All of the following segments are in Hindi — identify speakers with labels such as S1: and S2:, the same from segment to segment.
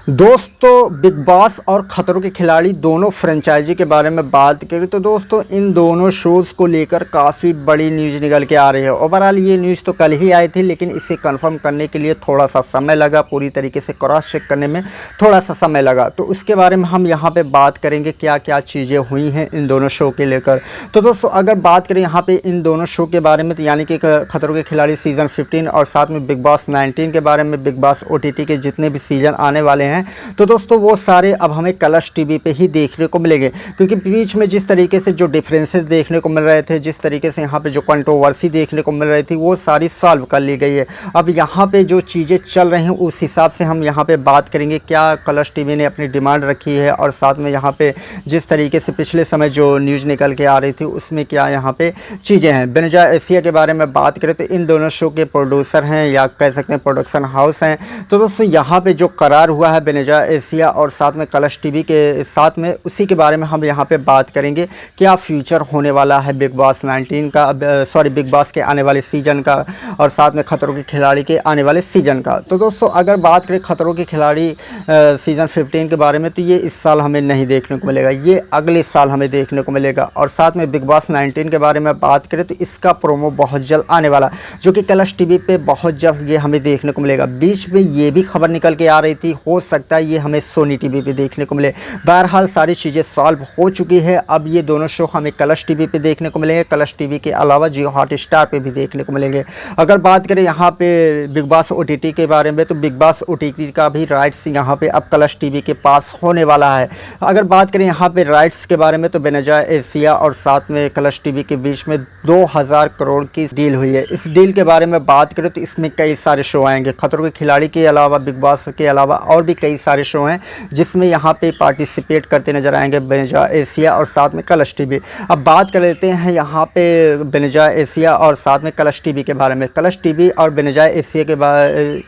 S1: दोस्तों बिग बॉस और खतरों के खिलाड़ी दोनों फ्रेंचाइजी के बारे में बात करें तो दोस्तों इन दोनों शोज़ को लेकर काफ़ी बड़ी न्यूज़ निकल के आ रही है। ओवरऑल ये न्यूज़ तो कल ही आई थी, लेकिन इसे कंफर्म करने के लिए थोड़ा सा समय लगा, पूरी तरीके से क्रॉस चेक करने में थोड़ा सा समय लगा। तो उसके बारे में हम यहाँ पे बात करेंगे क्या क्या चीज़ें हुई हैं इन दोनों शो के लेकर। तो दोस्तों अगर बात करें यहाँ पर इन दोनों शो के बारे में, तो यानी कि खतरों के खिलाड़ी सीज़न 15 और साथ में बिग बॉस 19 के बारे में, बिग बॉस OTT के जितने भी सीज़न आने वाले हैं तो दोस्तों वो सारे अब हमें कलर्स टीवी पे ही देखने को मिलेंगे। क्योंकि बीच में जिस तरीके से जो डिफरेंसेस देखने को मिल रहे थे, जिस तरीके से यहाँ पे जो कंट्रोवर्सी देखने को मिल रही थी, वो सारी सॉल्व कर ली गई है। अब यहाँ पे जो चीज़ें चल रही हैं उस हिसाब से हम यहाँ पे बात करेंगे क्या कलर्स टीवी ने अपनी डिमांड रखी है, और साथ में यहाँ पे जिस तरीके से पिछले समय जो न्यूज़ निकल के आ रही थी उसमें क्या यहाँ पे चीज़ें हैं। बेनजा एशिया के बारे में बात करें तो इन दोनों शो के प्रोड्यूसर हैं या कह सकते हैं प्रोडक्शन हाउस हैं। तो दोस्तों यहाँ पे जो करार हुआ है बेनजा एशिया और साथ में कलर्स टीवी के साथ में, उसी के बारे में हम यहाँ पे बात करेंगे क्या फ्यूचर होने वाला है बिग बॉस 19 का, बिग बॉस के आने वाले सीज़न का, और साथ में खतरों के खिलाड़ी के आने वाले सीज़न का। तो दोस्तों अगर बात करें खतरों के खिलाड़ी सीज़न 15 के बारे में, तो ये इस साल हमें नहीं देखने को मिलेगा, ये अगले साल हमें देखने को मिलेगा। और साथ में बिग बॉस 19 के बारे में बात करें तो इसका प्रोमो बहुत जल्द आने वाला, जो कि कलर्स टीवी पे बहुत जल्द ये हमें देखने को मिलेगा। बीच में ये भी खबर निकल के आ रही थी, हो सकता है ये हमें सोनी टीवी पे देखने को मिले। बहरहाल सारी चीज़ें सॉल्व हो चुकी है। अब ये दोनों शो हमें कलर्स टीवी पे देखने को मिलेंगे, कलर्स टीवी के अलावा जियो हॉटस्टार पे भी देखने को मिलेंगे। अगर बात करें यहाँ पे बिग बॉस OTT के बारे में, तो बिग बॉस OTT का भी राइट्स यहाँ पे अब कलर्स टीवी के पास होने वाला है। अगर बात करें यहाँ पे राइट्स के बारे में, तो बेनजा एशिया और साथ में कलर्स टीवी के बीच में 2000 करोड़ की डील हुई है। इस डील के बारे में बात करें तो इसमें कई सारे शो आएंगे, खतरों के खिलाड़ी के अलावा, बिग बॉस के अलावा और भी कई सारे शो हैं जिसमें यहाँ पे पार्टिसिपेट करते नजर आएंगे बेनजा एशिया और साथ में कलर्स टीवी। अब बात कर लेते हैं यहाँ पे बेनजा एशिया और साथ में कलर्स टीवी के बारे में। कलर्स टीवी और बेनजा एशिया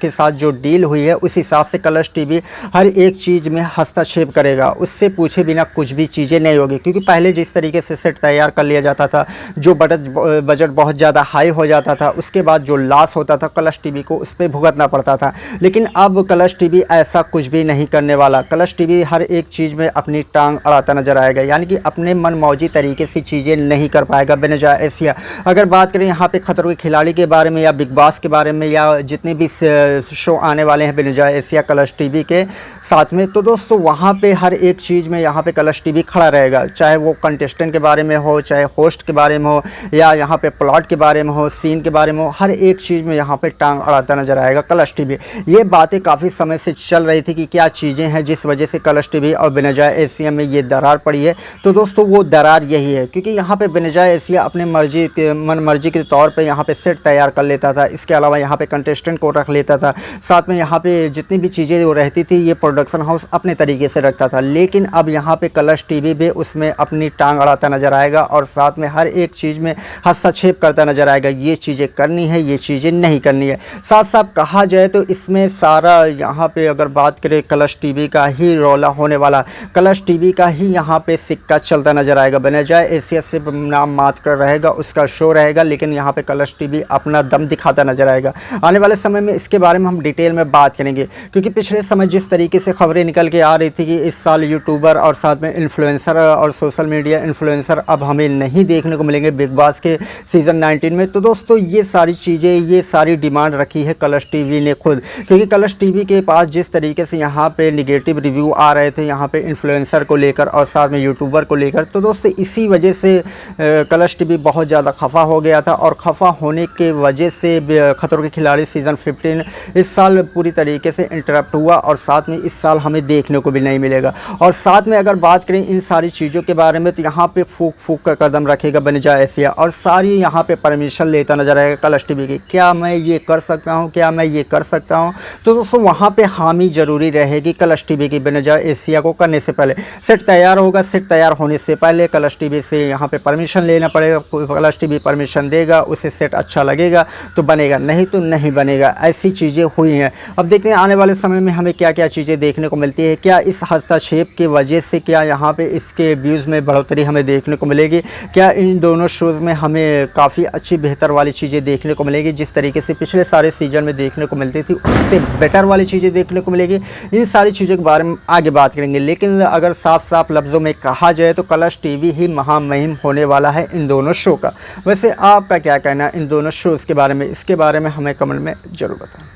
S1: के साथ जो डील हुई है उस हिसाब से कलर्स टीवी हर एक चीज़ में हस्तक्षेप करेगा, उससे पूछे बिना कुछ भी चीज़ें नहीं होगी। क्योंकि पहले जिस तरीके से सेट तैयार कर लिया जाता था, जो बजट बहुत ज़्यादा हाई हो जाता था, उसके बाद जो लॉस होता था कलर्स टीवी को उस पर भुगतना पड़ता था। लेकिन अब कलर्स टीवी ऐसा कुछ भी नहीं करने वाला। कलर्स टीवी हर एक चीज़ में अपनी टांग अड़ाता नजर आएगा, यानी कि अपने मनमौजी तरीके से चीज़ें नहीं कर पाएगा बेनजा एशिया। अगर बात करें यहाँ पे खतरों के खिलाड़ी के बारे में या बिग बॉस के बारे में या जितने भी शो आने वाले हैं बेनजा एशिया कलर्स टीवी के साथ में, तो दोस्तों वहाँ पे हर एक चीज़ में यहाँ पे कलर्स टीवी खड़ा रहेगा, चाहे वो कंटेस्टेंट के बारे में हो, चाहे होस्ट के बारे में हो, या यहाँ पे प्लॉट के बारे में हो, सीन के बारे में हो, हर एक चीज़ में यहाँ पे टांग अड़ाता नजर आएगा कलर्स टीवी। ये बातें काफ़ी समय से चल रही थी कि क्या चीज़ें हैं जिस वजह से कलर्स टीवी और बेनजा एशिया में ये दरार पड़ी है। तो दोस्तों वो दरार यही है क्योंकि यहाँ पे बेनजा एशिया अपने मन मर्जी के तौर पे यहाँ पे सेट तैयार कर लेता था, इसके अलावा यहाँ पे कंटेस्टेंट को रख लेता था, साथ में यहाँ पे जितनी भी चीज़ें वो रहती थी ये प्रोडक्शन हाउस अपने तरीके से रखता था। लेकिन अब यहाँ पे कलर्स टीवी भी उसमें अपनी टांग अड़ाता नजर आएगा और साथ में हर एक चीज़ में हस्तक्षेप करता नजर आएगा, ये चीज़ें करनी है, ये चीज़ें नहीं करनी है। साथ साथ कहा जाए तो इसमें सारा यहाँ पे अगर बात करें कलर्स टीवी का ही रौला होने वाला, कलर्स टीवी का ही यहाँ पे सिक्का चलता नजर आएगा। बेनजा एशिया से नाम मात्र रहेगा, उसका शो रहेगा, लेकिन यहाँ पे कलर्स टीवी अपना दम दिखाता नजर आएगा। आने वाले समय में इसके बारे में हम डिटेल में बात करेंगे क्योंकि पिछले समय जिस तरीके से खबरें निकल के आ रही थी कि इस साल यूट्यूबर और साथ में इन्फ्लुएंसर और सोशल मीडिया इन्फ्लुएंसर अब हमें नहीं देखने को मिलेंगे बिग बॉस के सीज़न 19 में। तो दोस्तों ये सारी चीज़ें, ये सारी डिमांड रखी है कलर्स टीवी ने खुद, क्योंकि कलर्स टीवी के पास जिस तरीके से यहाँ पे निगेटिव रिव्यू आ रहे थे यहाँ पे इन्फ्लुएंसर को लेकर और साथ में यूट्यूबर को लेकर, तो दोस्तों इसी वजह से कलर्स टीवी बहुत ज़्यादा खफा हो गया था। और खफा होने के वजह से खतरों के खिलाड़ी सीज़न 15 इस साल पूरी तरीके से इंटरप्ट हुआ और साथ में इस साल हमें देखने को भी नहीं मिलेगा। और साथ में अगर बात करें इन सारी चीज़ों के बारे में, तो यहाँ पे फूक फूक का कदम रखेगा बेनजा एशिया और सारी यहाँ पे परमिशन लेता नजर आएगा कलर्स टीवी की, क्या मैं ये कर सकता हूँ, क्या मैं ये कर सकता हूँ। तो दोस्तों वहाँ पे हामी ज़रूरी रहेगी कलर्स टीवी की। बेनजा एशिया को करने से पहले सेट तैयार होगा, सेट तैयार होने से पहले कलर्स टीवी से यहाँ पे परमिशन लेना पड़ेगा। कलर्स टीवी परमिशन देगा, उसे सेट अच्छा लगेगा तो बनेगा, नहीं तो नहीं बनेगा। ऐसी चीज़ें हुई हैं। अब देखते हैं आने वाले समय में हमें क्या क्या चीज़ें देखने को मिलती है? क्या इस हस्तक्षेप की वजह से क्या यहाँ पे इसके व्यूज़ में बढ़ोतरी हमें देखने को मिलेगी? क्या इन दोनों शोज़ में हमें काफ़ी अच्छी बेहतर वाली चीज़ें देखने को मिलेगी, जिस तरीके से पिछले सारे सीज़न में देखने को मिलती थी उससे बेटर वाली चीज़ें देखने को मिलेगी? इन सारी चीज़ों के बारे में आगे बात करेंगे। लेकिन अगर साफ साफ लफ्ज़ों में कहा जाए तो कलर्स टीवी ही महामहिम होने वाला है इन दोनों शो का। वैसे आपका क्या कहना है इन दोनों शोज़ के बारे में? इसके बारे में हमें कमेंट में ज़रूर बताएं।